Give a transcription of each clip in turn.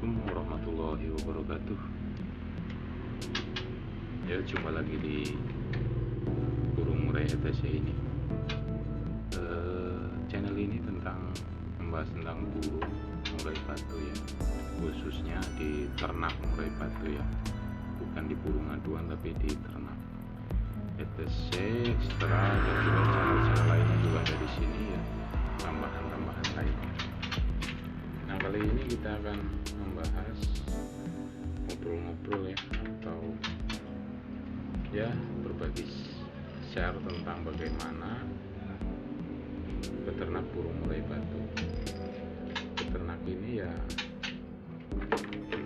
Assalamualaikum warahmatullahi wabarakatuh. Ya, jumpa lagi di burung murai ETC ini. Channel ini membahas tentang burung murai batu ya, khususnya di ternak murai batu ya, bukan di burung aduan tapi di ternak. ETC, Extra, dan juga channel-channel lainnya juga ada di sini ya, tambahan-tambahan lainnya. Nah, kali ini kita akan membahas ngobrol-ngobrol ya, atau ya berbagi share tentang bagaimana beternak burung murai batu. Beternak ini ya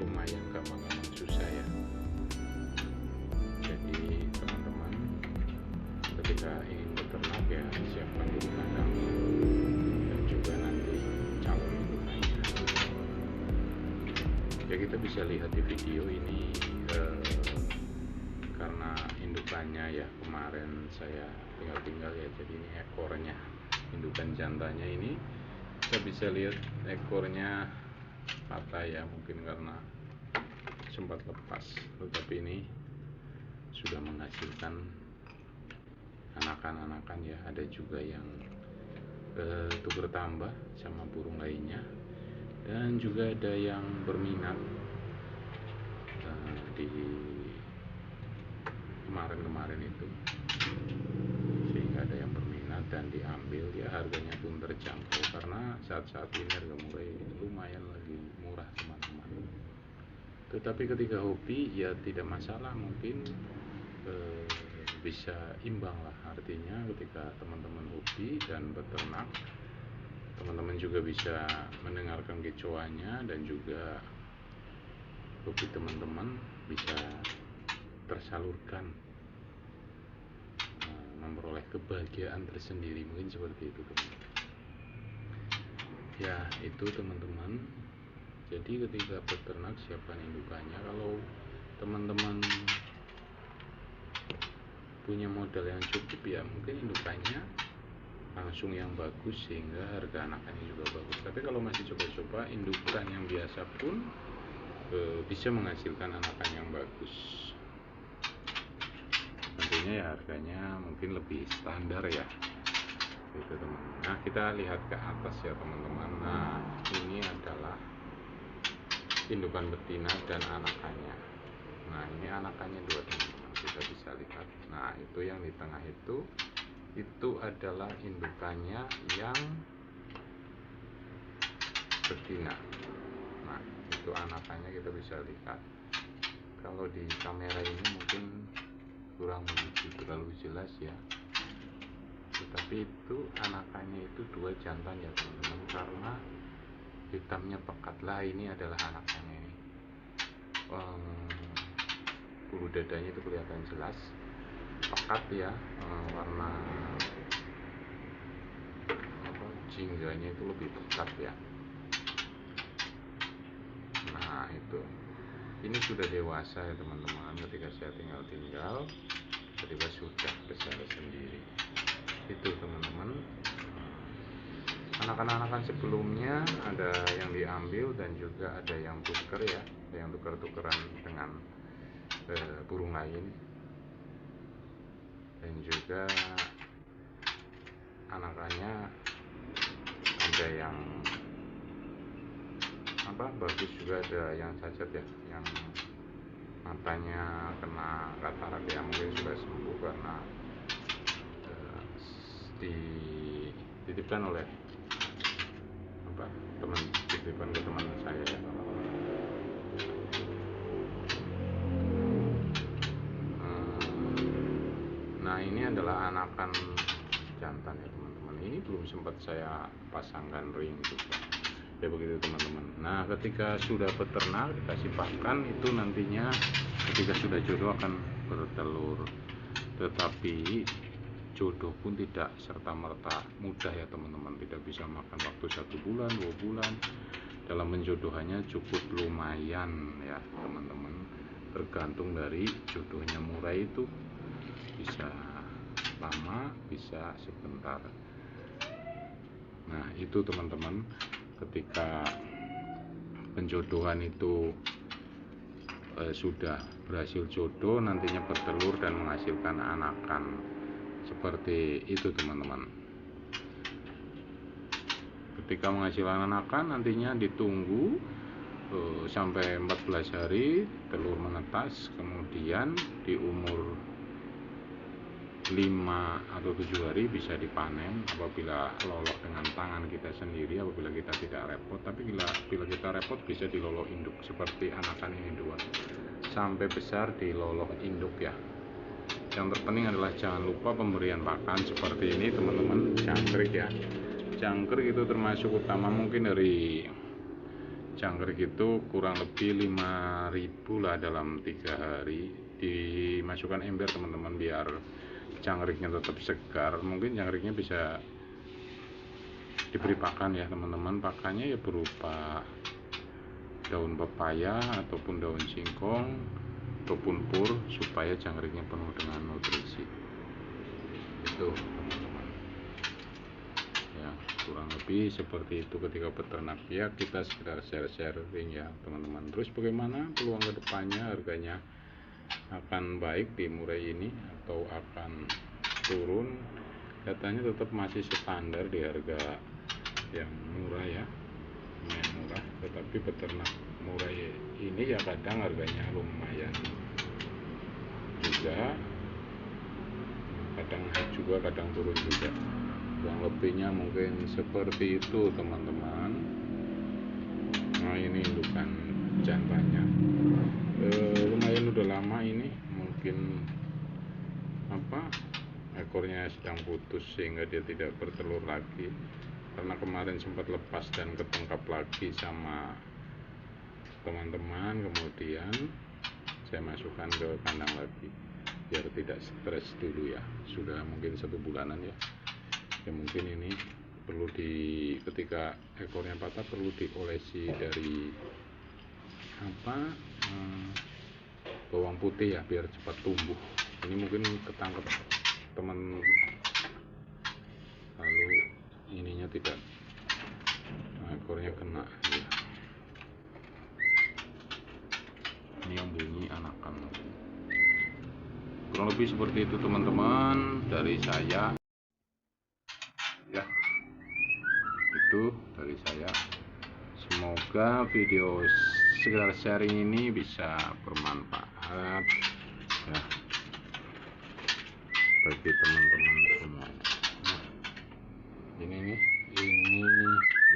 lumayan gampang-gampang susah ya. Jadi teman-teman ketika ingin beternak ya siapkan dulu kandangnya dan juga nanti calon indukannya. Ya, kita bisa lihat di video ini karena indukannya ya kemarin saya tinggal ya, jadi ini ekornya, indukan jantannya ini kita bisa lihat ekornya patah ya, mungkin karena sempat lepas, tetapi ini sudah menghasilkan anakan-anakan ya. Ada juga yang tuker tambah sama burung lainnya, dan juga ada yang berminat di kemarin itu, sehingga ada yang berminat dan diambil ya. Harganya pun terjangkau karena saat-saat ini harga murai lumayan lagi murah teman-teman. Tetapi ketika hobi ya tidak masalah, mungkin bisa imbang lah. Artinya ketika teman-teman hobi dan beternak, teman-teman juga bisa mendengarkan kicauannya, dan juga hobi teman-teman bisa tersalurkan, memperoleh kebahagiaan tersendiri, mungkin seperti itu teman-teman. Ya itu teman-teman. Jadi ketika beternak siapkan indukannya. Kalau teman-teman punya modal yang cukup ya mungkin indukannya langsung yang bagus sehingga harga anakannya juga bagus. Tapi kalau masih coba-coba indukan yang biasa pun bisa menghasilkan anakan yang bagus. Tentunya ya harganya mungkin lebih standar ya, gitu teman. Nah, kita lihat ke atas ya teman-teman. Nah, ini adalah indukan betina dan anakannya. Nah, ini anakannya dua teman-teman, kita bisa lihat. Nah, itu yang di tengah itu adalah indukannya yang betina. Nah, itu anakannya kita bisa lihat. Kalau di kamera ini mungkin kurang begitu terlalu jelas ya, tetapi itu anakannya itu dua jantan ya teman-teman, karena hitamnya pekat lah. Ini adalah anakannya ini. Bulu dadanya itu kelihatan jelas pekat ya, warna jingganya itu lebih pekat ya. Nah, itu ini sudah dewasa ya teman-teman. Ketika saya tinggal ketika sudah besar sendiri, itu teman-teman. Anakan-anakan sebelumnya ada yang diambil dan juga ada yang tuker ya, ada yang tuker-tukeran dengan burung lain, dan juga anakannya ada yang bagus, juga ada yang cacat ya, yang matanya kena katarak ya, mungkin sudah sembuh karena dititipkan oleh titipan ke teman saya ya. Nah, ini adalah anakan jantan ya teman-teman. Ini belum sempat saya pasangkan ring juga ya, begitu teman-teman. Nah, ketika sudah beternak dikasih pakan, itu nantinya ketika sudah jodoh akan bertelur. Tetapi jodoh pun tidak serta-merta mudah ya teman-teman. Tidak bisa makan waktu 1 bulan 2 bulan. Dalam menjodohannya cukup lumayan ya teman-teman, tergantung dari jodohnya murai itu, bisa lama bisa sebentar. Nah, itu teman-teman, ketika penjodohan itu sudah berhasil jodoh, nantinya bertelur dan menghasilkan anakan. Seperti itu teman-teman. Ketika menghasilkan anakan, nantinya ditunggu sampai 14 hari telur menetas, kemudian di umur 5 atau 7 hari bisa dipanen apabila loloh dengan tangan kita sendiri, apabila kita tidak repot. Tapi bila kita repot bisa diloloh induk seperti anakan ini dua, sampai besar di loloh induk ya. Yang terpenting adalah jangan lupa pemberian pakan seperti ini teman-teman, jangkrik ya. Jangkrik itu termasuk utama, mungkin dari jangkrik itu kurang lebih 5.000 lah dalam 3 hari. Dimasukkan ember teman-teman biar jangkriknya tetap segar. Mungkin jangkriknya bisa diberi pakan ya teman-teman. Pakannya ya berupa daun pepaya ataupun daun singkong ataupun pur, supaya jangkriknya penuh dengan nutrisi. Itu teman-teman ya, kurang lebih seperti itu ketika beternak ya. Kita sekedar sharing ya teman-teman. Terus bagaimana peluang kedepannya, harganya akan baik di murai ini atau akan turun? Katanya tetap masih standar di harga yang murah ya, lumayan murah. Tetapi beternak murai ini ya kadang harganya lumayan juga, kadang naik juga, kadang turun juga. Yang lebihnya mungkin seperti itu teman-teman. Nah ini indukan jantannya, lumayan udah lama ini, mungkin ekornya sedang putus sehingga dia tidak bertelur lagi, karena kemarin sempat lepas dan ketangkap lagi sama teman-teman. Kemudian saya masukkan ke kandang lagi biar tidak stres dulu ya. Sudah mungkin 1 bulanan ya. Ya mungkin ini perlu ketika ekornya patah perlu diolesi dari bawang putih ya, biar cepat tumbuh. Ini mungkin ketangkep teman, lalu ininya tidak, ekornya kena ya. Ini yang bunyi anakan. Kurang lebih seperti itu teman-teman dari saya ya. Itu dari saya. Semoga video sekedar sharing ini bisa bermanfaat ya bagi teman-teman semua. Nah, ini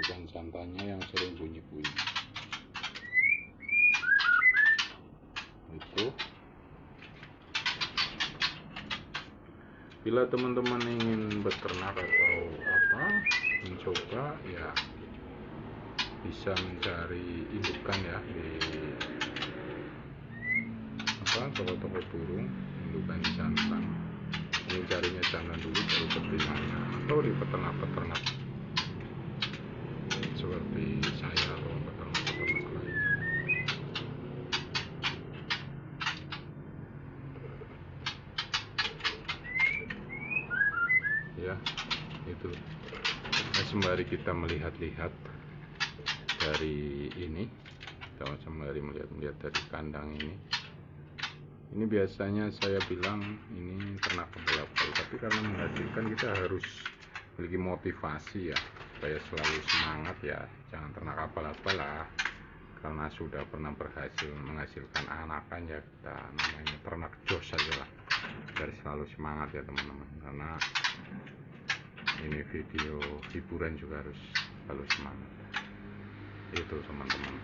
bukan jantannya yang sering bunyi-bunyi. Itu bila teman-teman ingin beternak atau mencoba ya, bisa mencari indukan ya di toko-toko burung, indukan jantan. Ini carinya jantan dulu baru betinanya, atau di peternak-peternak seperti saya atau peternak-peternak lainnya ya. Itu sembari kita melihat-lihat dari ini, sembari melihat dari kandang ini biasanya saya bilang ini ternak abal-abal, tapi karena menghasilkan kita harus memiliki motivasi ya, supaya selalu semangat ya. Jangan ternak abal-abal lah, karena sudah pernah berhasil menghasilkan anakan ya, kita namanya ternak jos saja lah, biar selalu semangat ya teman-teman. Karena ini video hiburan juga harus selalu semangat. Itu teman-teman,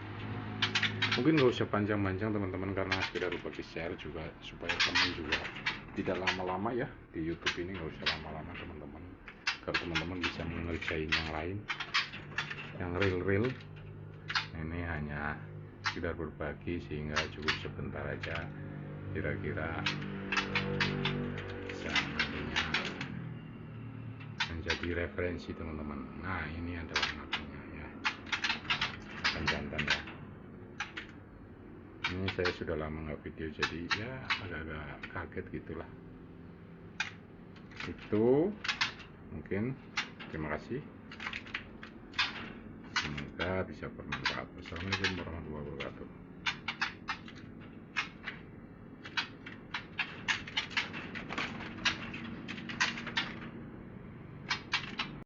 mungkin gak usah panjang-panjang teman-teman, karena sekedar bagi share juga supaya teman juga tidak lama-lama ya di YouTube ini. Gak usah lama-lama teman-teman, agar teman-teman bisa mengerjain yang lain, yang real. Ini hanya sekedar berbagi sehingga cukup sebentar aja, kira-kira bisa nantinya menjadi referensi teman-teman. Nah ini adalah anaknya ya, akan jantan ya. Ini saya sudah lama nggak video, jadi ya agak-agak kaget gitulah. Itu mungkin, terima kasih, semoga semoga bisa bermanfaat. Assalamualaikum warahmatullahi wabarakatuh.